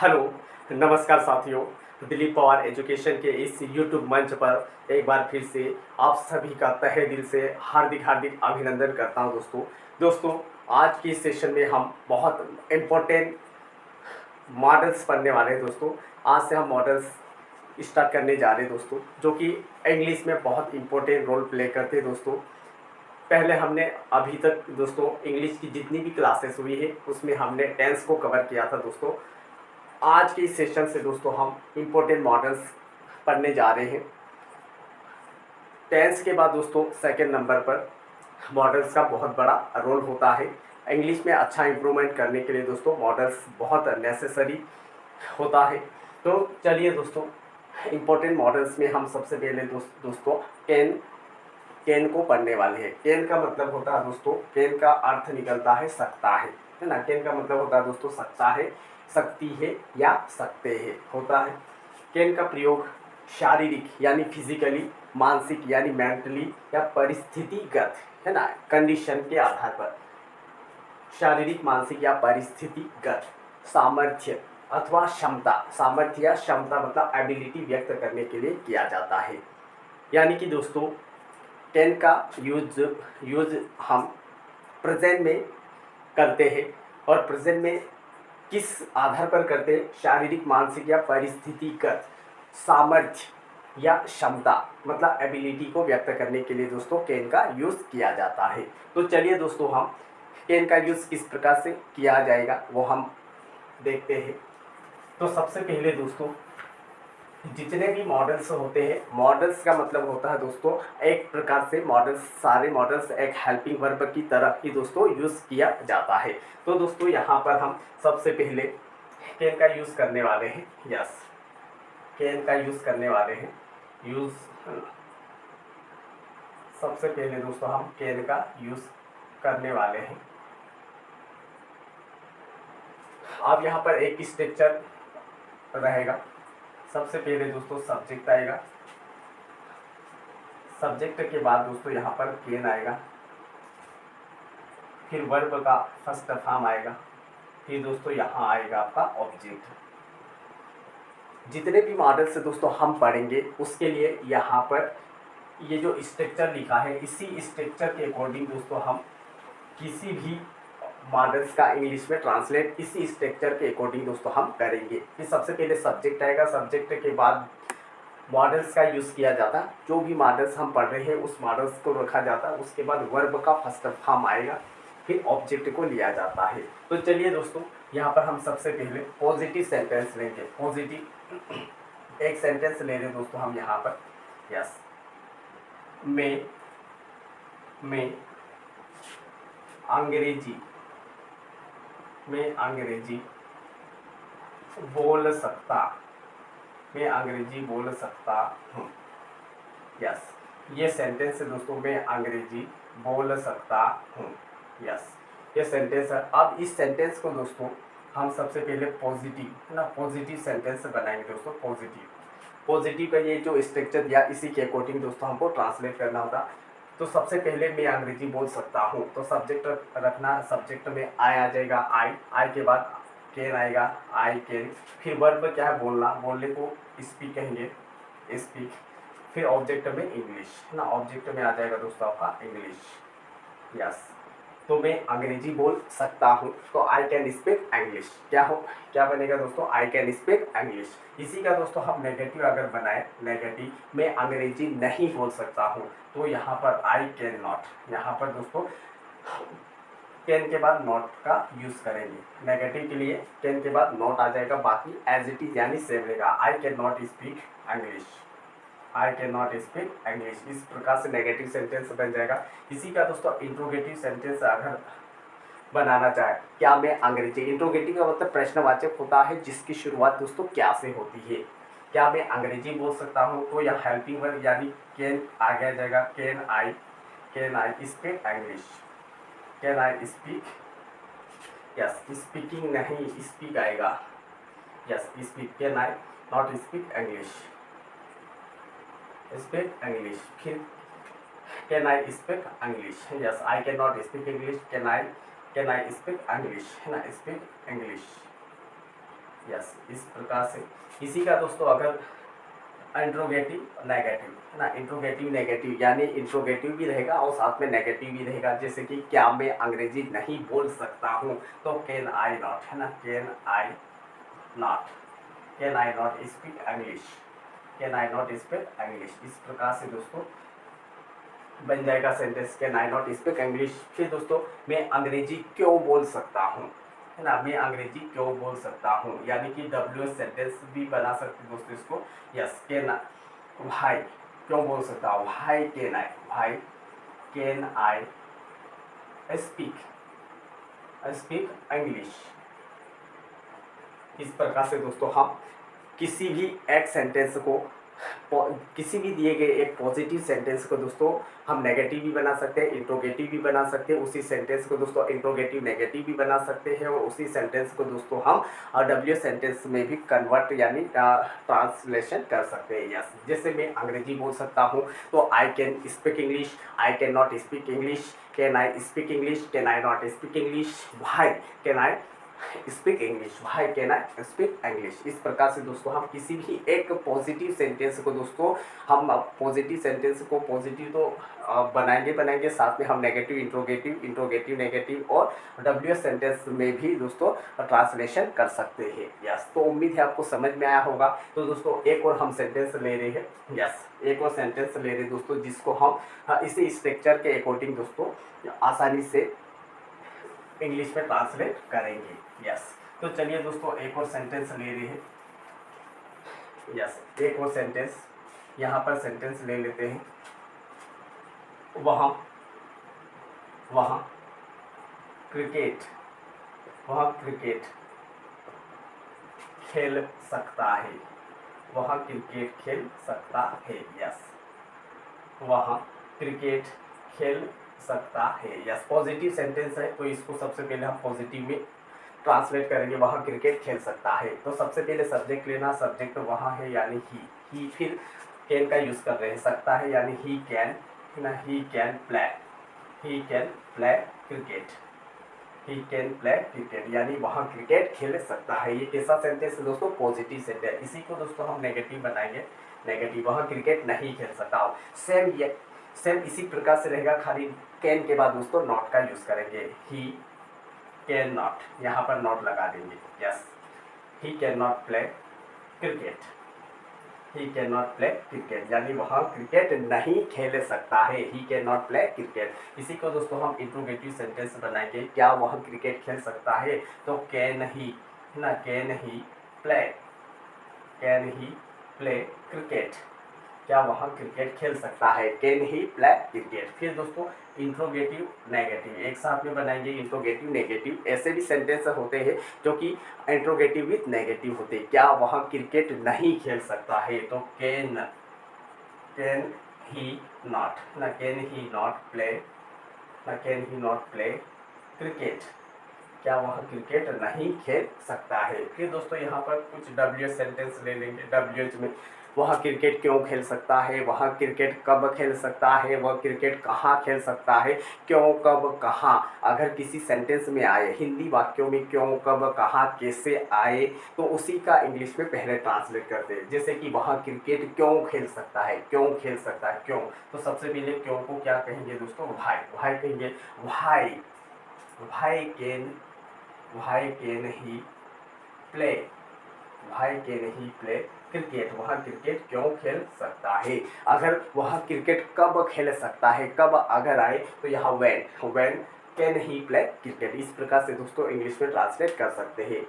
Hello, नमस्कार साथियों। Dilip Pawar education के इस यूट्यूब मंच पर एक बार फिर से आप सभी का तहे दिल से हार्दिक हार्दिक अभिनंदन करता हूं दोस्तों, आज की सेशन में हम बहुत इम्पोर्टेंट मॉडल्स पढ़ने वाले हैं दोस्तों। आज से हम मॉडल्स स्टार्ट करने जा रहे हैं दोस्तों, जो कि इंग्लिश में बहुत इम्पोर्टेंट रोल प्ले करते हैं दोस्तों। पहले हमने अभी तक दोस्तों इंग्लिश की जितनी भी क्लासेस हुई है उसमें हमने टेंस को कवर किया था दोस्तों। आज के इस सेशन से दोस्तों हम इम्पोर्टेंट मॉडल्स पढ़ने जा रहे हैं। टेंस के बाद दोस्तों सेकंड नंबर पर मॉडल्स का बहुत बड़ा रोल होता है। इंग्लिश में अच्छा इम्प्रूवमेंट करने के लिए दोस्तों मॉडल्स बहुत नेसेसरी होता है। तो चलिए दोस्तों, इम्पोर्टेंट मॉडल्स में हम सबसे पहले दोस्तों कैन को पढ़ने वाले हैं। कैन का मतलब होता है दोस्तों, कैन का अर्थ निकलता है सकता है ना। कैन का मतलब होता है दोस्तों सकता है, सकती है या सकते हैं होता है। कैन का प्रयोग शारीरिक यानी फिजिकली, मानसिक यानी मेंटली या परिस्थितिगत है ना कंडीशन के आधार पर, शारीरिक मानसिक या परिस्थितिगत सामर्थ्य अथवा क्षमता, सामर्थ्य या क्षमता मतलब एबिलिटी व्यक्त करने के लिए किया जाता है। यानी कि दोस्तों कैन का यूज हम प्रेजेंट में करते हैं, और प्रेजेंट में किस आधार पर करते हैं? शारीरिक मानसिक या परिस्थितिगत सामर्थ्य या क्षमता मतलब एबिलिटी को व्यक्त करने के लिए दोस्तों कैन का यूज़ किया जाता है। तो चलिए दोस्तों, हम कैन का यूज़ किस प्रकार से किया जाएगा वो हम देखते हैं। तो सबसे पहले दोस्तों, जितने भी मॉडल्स होते हैं, मॉडल्स का मतलब होता है दोस्तों एक प्रकार से मॉडल्स, सारे मॉडल्स एक हेल्पिंग वर्ब की तरह ही दोस्तों यूज़ किया जाता है। तो दोस्तों यहाँ पर हम सबसे पहले कैन का यूज़ करने वाले हैं। यस, कैन का यूज़ करने वाले हैं। सबसे पहले दोस्तों हम कैन का यूज़ करने वाले हैं। अब यहाँ पर एक स्ट्रक्चर रहेगा। सबसे पहले दोस्तों सब्जेक्ट आएगा, सब्जेक्ट के बाद दोस्तों यहाँ पर कैन आएगा, फिर वर्ब का फर्स्ट फॉर्म आएगा, फिर दोस्तों यहाँ आएगा आपका ऑब्जेक्ट। जितने भी मॉडल से दोस्तों हम पढ़ेंगे उसके लिए यहाँ पर ये जो स्ट्रक्चर लिखा है, इसी स्ट्रक्चर के अकॉर्डिंग दोस्तों हम किसी भी मॉडल्स का इंग्लिश में ट्रांसलेट इसी स्ट्रक्चर के अकॉर्डिंग दोस्तों हम करेंगे। फिर सबसे पहले सब्जेक्ट आएगा, सब्जेक्ट के बाद मॉडल्स का यूज़ किया जाता है। जो भी मॉडल्स हम पढ़ रहे हैं उस मॉडल्स को रखा जाता है। उसके बाद वर्ब का फर्स्ट फॉर्म आएगा, फिर ऑब्जेक्ट को लिया जाता है। तो चलिए दोस्तों, यहाँ पर हम सबसे पहले पॉजिटिव सेंटेंस लेंगे। पॉजिटिव एक सेंटेंस ले रहे दोस्तों हम यहाँ पर। यस, मैं अंग्रेजी बोल सकता, मैं अंग्रेजी बोल सकता हूँ। यस, ये सेंटेंस है दोस्तों, मैं अंग्रेजी बोल सकता हूँ। यस, ये सेंटेंस है। अब इस सेंटेंस को दोस्तों हम सबसे पहले पॉजिटिव है ना, पॉजिटिव सेंटेंस बनाएंगे दोस्तों। पॉजिटिव का ये जो स्ट्रक्चर दिया इसी के अकॉर्डिंग दोस्तों हमको ट्रांसलेट करना होता। तो सबसे पहले मैं अंग्रेजी बोल सकता हूँ, तो सब्जेक्ट रखना, सब्जेक्ट में आई आ जाएगा, आई के बाद कैन आएगा, आई कैन। फिर वर्ब क्या है? बोलना, बोलने को स्पीक कहेंगे, स्पीक। फिर ऑब्जेक्ट में इंग्लिश ना, ऑब्जेक्ट में आ जाएगा दोस्तों आपका इंग्लिश। यस, तो मैं अंग्रेजी बोल सकता हूँ, तो आई कैन स्पीक इंग्लिश। क्या बनेगा दोस्तों? आई कैन स्पीक इंग्लिश। इसी का दोस्तों हम नेगेटिव अगर बनाए, नेगेटिव मैं अंग्रेजी नहीं बोल सकता हूँ, तो यहाँ पर आई कैन नॉट, यहाँ पर दोस्तों कैन के बाद नॉट का यूज़ करेंगे। नेगेटिव के लिए कैन के बाद नॉट आ जाएगा, बाकी एज इट इज यानी सेम रहेगा। आई can not speak English, I can not speak English. इस प्रकार से नेगेटिव सेंटेंस बन जाएगा। इसी का दोस्तों इंट्रोगेटिव सेंटेंस अगर बनाना चाहे, क्या मैं अंग्रेजी, इंट्रोगेटिव का मतलब प्रश्नवाचक होता है जिसकी शुरुआत दोस्तों क्या से होती है। क्या मैं अंग्रेजी बोल सकता हूँ, तो यह हेल्पिंग वर्ब यानी कैन आ गया जाएगा। Can I speak English, can I speak. Yes, speaking नहीं स्पीक आएगा। Yes, speak. Can I not speak English, speak English. फिर can I speak English. Yes, I can not speak English, can I speak English है ना, speak English. Yes, इस प्रकार से इसी का दोस्तों अगर इंट्रोगेटिव नेगेटिव है ना, इंट्रोगेटिव नेगेटिव यानी इंट्रोगेटिव भी रहेगा और साथ में नेगेटिव भी रहेगा। जैसे कि क्या मैं अंग्रेजी नहीं बोल सकता हूँ, तो कैन आई नॉट है ना, can I not, can I not speak English, can I not speak English. इस प्रकार से दोस्तों बन जाएगा sentence, can I not speak English. फिर दोस्तों मैं अंग्रेजी क्यों बोल सकता हूँ, है ना, मैं अंग्रेजी क्यों बोल सकता हूँ, यानी कि डब्ल्यू सेंटेंस भी बना सकते दोस्तों इसको। यस, कैन भाई क्यों बोल सकता हूँ, भाई कैन आई, भाई can I speak speak English. इस प्रकार से दोस्तों हम किसी भी एक सेंटेंस को, किसी भी दिए गए एक पॉजिटिव सेंटेंस को दोस्तों हम नेगेटिव भी बना सकते हैं, इंट्रोगेटिव भी बना सकते हैं, उसी सेंटेंस को दोस्तों इंट्रोगेटिव नेगेटिव भी बना सकते हैं, और उसी सेंटेंस को दोस्तों हम डब्ल्यू सेंटेंस में भी कन्वर्ट यानी ट्रांसलेशन कर सकते हैं। यस, जैसे मैं अंग्रेजी बोल सकता हूँ तो I can speak English, I can not speak English, can I speak English, can I not speak English, why can I speak English, why can I speak English. इस प्रकार से दोस्तों हम किसी भी एक पॉजिटिव सेंटेंस को दोस्तों, हम पॉजिटिव सेंटेंस को पॉजिटिव तो बनाएंगे, साथ में हम नेगेटिव इंट्रोगेटिव, इंट्रोगेटिव नेगेटिव और डब्ल्यू सेंटेंस में भी दोस्तों ट्रांसलेशन कर सकते हैं। यस, तो उम्मीद है आपको समझ में आया होगा। तो दोस्तों एक और हम सेंटेंस ले रहे हैं, यस एक और सेंटेंस ले रहे हैं दोस्तों, जिसको हम इसी स्ट्रक्चर के अकॉर्डिंग दोस्तों आसानी से इंग्लिश में ट्रांसलेट करेंगे। यस, तो चलिए दोस्तों एक और सेंटेंस ले रहे हैं। यस, एक और सेंटेंस यहाँ पर सेंटेंस ले लेते हैं। वहाँ वहाँ क्रिकेट, वहाँ क्रिकेट खेल सकता है, वहाँ क्रिकेट खेल सकता है। यस, वहाँ क्रिकेट खेल सकता है। यस, पॉजिटिव सेंटेंस है तो इसको सबसे पहले हम पॉजिटिव में ट्रांसलेट करेंगे, वहाँ क्रिकेट खेल सकता है। तो सबसे पहले सब्जेक्ट लेना, सब्जेक्ट वहाँ है यानी ही फिर कैन का यूज़ कर रहे हैं, सकता है यानी ही कैन ना, ही can play cricket, he can play cricket यानी वहाँ क्रिकेट खेल सकता है। ये कैसा सेंटेंस है दोस्तों, पॉजिटिव सेंटेंस। इसी को दोस्तों हम नेगेटिव बनाएंगे, नेगेटिव वहाँ क्रिकेट नहीं खेल सकता। सेम इसी प्रकार से रहेगा, खाली कैन के बाद दोस्तों नॉट का यूज़ करेंगे, ही कैन नॉट, यहाँ पर नॉट लगा देंगे। Yes, he can not play cricket, he can not play cricket यानी वहाँ क्रिकेट नहीं खेल सकता है, ही कैन नॉट प्ले क्रिकेट। इसी को दोस्तों हम इंट्रोगेटिव सेंटेंस बनाएंगे, क्या वह क्रिकेट खेल सकता है, तो कैन ही ना, कैन ही प्ले क्रिकेट, क्या वहाँ क्रिकेट खेल सकता है, कैन ही प्ले क्रिकेट। फिर दोस्तों इंट्रोगेटिव नेगेटिव एक साथ में बनाएंगे, इंट्रोगेटिव नेगेटिव। ऐसे भी सेंटेंस होते हैं जो कि इंट्रोगेटिव विथ नेगेटिव होते हैं। क्या वहाँ क्रिकेट नहीं खेल सकता है, तो कैन ही नॉट ना, कैन ही नॉट प्ले ना, can he not play cricket, क्या वह क्रिकेट नहीं खेल सकता है। फिर दोस्तों यहाँ पर कुछ डब्ल्यू सेंटेंस ले लेंगे। डब्ल्यू में वह क्रिकेट क्यों खेल सकता है, वह क्रिकेट कब खेल सकता है, वह क्रिकेट कहाँ खेल सकता है, क्यों कब कहाँ। अगर किसी सेंटेंस में आए, हिंदी वाक्यों में क्यों कब कहाँ कैसे आए, तो उसी का इंग्लिश में पहले ट्रांसलेट करते हैं। जैसे कि वह क्रिकेट क्यों खेल सकता है, क्यों खेल सकता है, क्यों। तो सबसे पहले क्यों को क्या कहेंगे दोस्तों, भाई कहेंगे, भाई कैन ही प्ले, भाई कैन ही प्ले क्रिकेट, वह क्रिकेट क्यों खेल सकता है। अगर वह क्रिकेट कब खेल सकता है, कब अगर आए तो यहाँ when can he play cricket. इस प्रकार से दोस्तों इंग्लिश में ट्रांसलेट कर सकते हैं।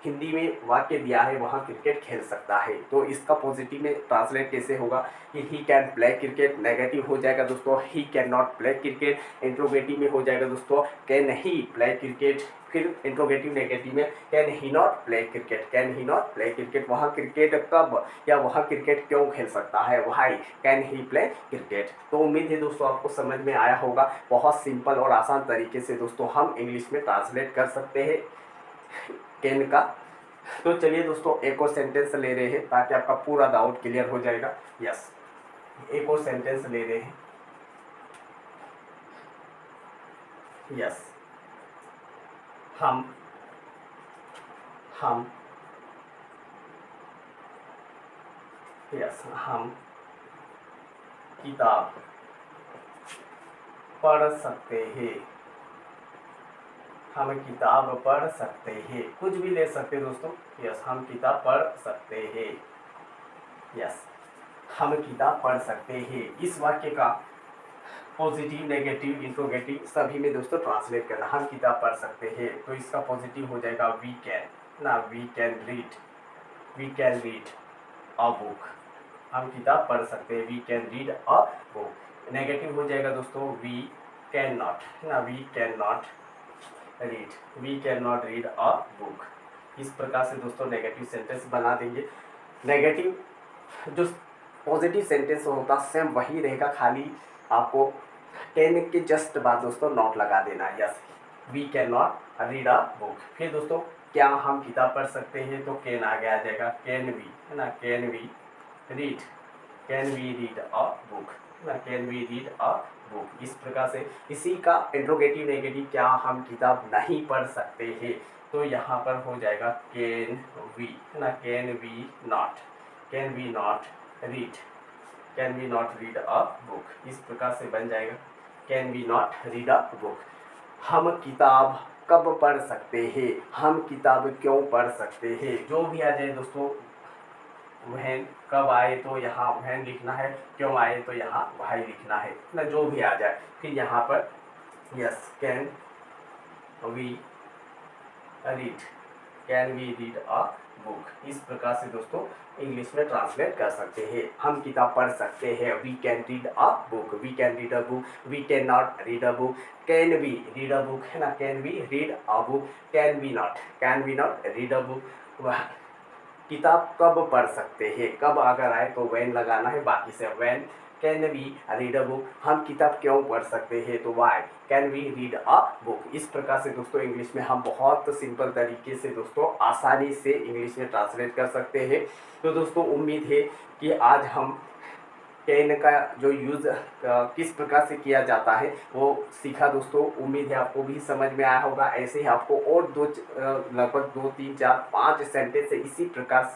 हिंदी में वाक्य दिया है वहाँ क्रिकेट खेल सकता है, तो इसका पॉजिटिव में ट्रांसलेट कैसे होगा कि he can play cricket, negative हो जाएगा दोस्तों he can not play cricket, interrogative में हो जाएगा दोस्तों कैन ही प्ले क्रिकेट, फिर इंट्रोगेटिव नेगेटिव में can he not play cricket, can he not play cricket, वहाँ क्रिकेट कब या वहाँ क्रिकेट क्यों खेल सकता है, why can he play cricket. तो उम्मीद है दोस्तों आपको समझ में आया होगा। बहुत सिंपल और आसान तरीके से दोस्तों हम इंग्लिश में ट्रांसलेट कर सकते हैं कैन का। तो चलिए दोस्तों एक और सेंटेंस ले रहे हैं ताकि आपका पूरा डाउट क्लियर हो जाएगा। यस, एक और सेंटेंस ले रहे हैं। यस, हम यस, हम किताब पढ़ सकते हैं। हम किताब पढ़ सकते हैं, कुछ भी ले सकते हैं दोस्तों। यस, हम किताब पढ़ सकते हैं। यस, हम किताब पढ़ सकते हैं। इस वाक्य का पॉजिटिव, नेगेटिव, इंट्रोगेटिव सभी में दोस्तों ट्रांसलेट करना। हम किताब पढ़ सकते हैं तो इसका पॉजिटिव हो जाएगा वी कैन ना, we can read, we can read a book. हम किताब पढ़ सकते हैं, we can read a book. Negative हो जाएगा दोस्तों वी कैन नॉट ना, we can not read, we can not read a book. इस प्रकार से दोस्तों नेगेटिव सेंटेंस बना देंगे। नेगेटिव जो पॉजिटिव सेंटेंस होता सेम वही रहेगा, खाली आपको कैन के जस्ट बाद दोस्तों नॉट लगा देना। Yes, we can not read a book. फिर दोस्तों क्या हम किताब पढ़ सकते हैं, तो कैन आगे आ जाएगा, कैन वी है ना, can we read, can we read a book ना, can we read a book. इस प्रकार से इसी का इंट्रोगेटिव नेगेटिव, क्या हम किताब नहीं पढ़ सकते हैं, तो यहाँ पर हो जाएगा कैन वी है ना, can we not, can we not read, can we not read a book. इस प्रकार से बन जाएगा can we not read a book. हम किताब कब पढ़ सकते हैं, हम किताब क्यों पढ़ सकते हैं। जो भी आ जाए दोस्तों, वहन कब आए तो यहाँ वहन लिखना है, क्यों आए तो यहाँ भाई लिखना है ना, जो भी आ जाए। फिर यहाँ पर yes, can we read, can we read a book. इस प्रकार से दोस्तों इंग्लिश में ट्रांसलेट कर सकते हैं। हम किताब पढ़ सकते हैं, we can read a book, we can read a book, we can not read a book, can we read a book है ना, can we read a book, can we not read a book. वह किताब कब पढ़ सकते हैं, कब अगर आए तो वैन लगाना है, बाकी से when can we read a book. हम किताब क्यों पढ़ सकते हैं, तो why can we read a book. इस प्रकार से दोस्तों इंग्लिश में हम बहुत सिंपल तरीके से दोस्तों आसानी से इंग्लिश में ट्रांसलेट कर सकते हैं। तो दोस्तों उम्मीद है कि आज हम कैन का जो यूज़ किस प्रकार से किया जाता है वो सीखा दोस्तों। उम्मीद है आपको भी समझ में आया होगा। ऐसे ही आपको और लगभग 2, 3, 4, 5 सेंटेंस इसी प्रकार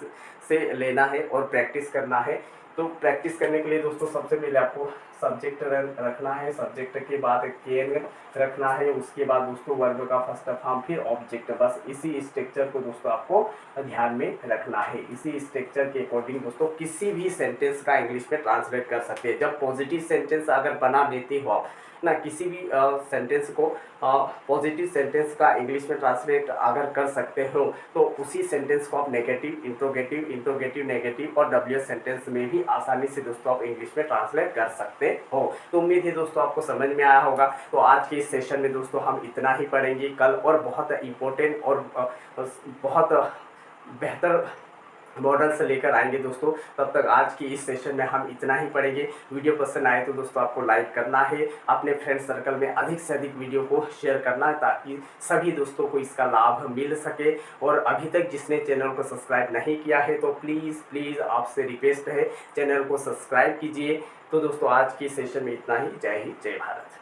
से लेना है और प्रैक्टिस करना है। तो प्रैक्टिस करने के लिए दोस्तों सबसे पहले आपको सब्जेक्ट रखना है, सब्जेक्ट के बाद कैन रखना है, उसके बाद दोस्तों वर्ब का फर्स्ट फॉर्म, फिर ऑब्जेक्ट। बस इसी स्ट्रक्चर को दोस्तों आपको ध्यान में रखना है। इसी स्ट्रक्चर के अकॉर्डिंग दोस्तों किसी भी सेंटेंस का इंग्लिश में ट्रांसलेट कर सकते हैं। जब पॉजिटिव सेंटेंस अगर बना लेते हो आप ना, किसी भी सेंटेंस को पॉजिटिव सेंटेंस का इंग्लिश में ट्रांसलेट अगर कर सकते हो, तो उसी सेंटेंस को आप नेगेटिव, इंट्रोगेटिव, नेगेटिव और डब्ल्यूएस सेंटेंस में भी आसानी से दोस्तों आप इंग्लिश में ट्रांसलेट कर सकते हो। तो उम्मीद है दोस्तों आपको समझ में आया होगा। तो आज के इस सेशन में दोस्तों हम इतना ही पढ़ेंगे। कल और बहुत इंपॉर्टेंट और बहुत बेहतर मॉडल से लेकर आएंगे दोस्तों। तब तक आज की इस सेशन में हम इतना ही पढ़ेंगे। वीडियो पसंद आए तो दोस्तों आपको लाइक करना है, अपने फ्रेंड सर्कल में अधिक से अधिक वीडियो को शेयर करना है, ताकि सभी दोस्तों को इसका लाभ मिल सके। और अभी तक जिसने चैनल को सब्सक्राइब नहीं किया है तो प्लीज़ आपसे रिक्वेस्ट है, चैनल को सब्सक्राइब कीजिए। तो दोस्तों आज की सेशन में इतना ही। जय हिंद, जय भारत।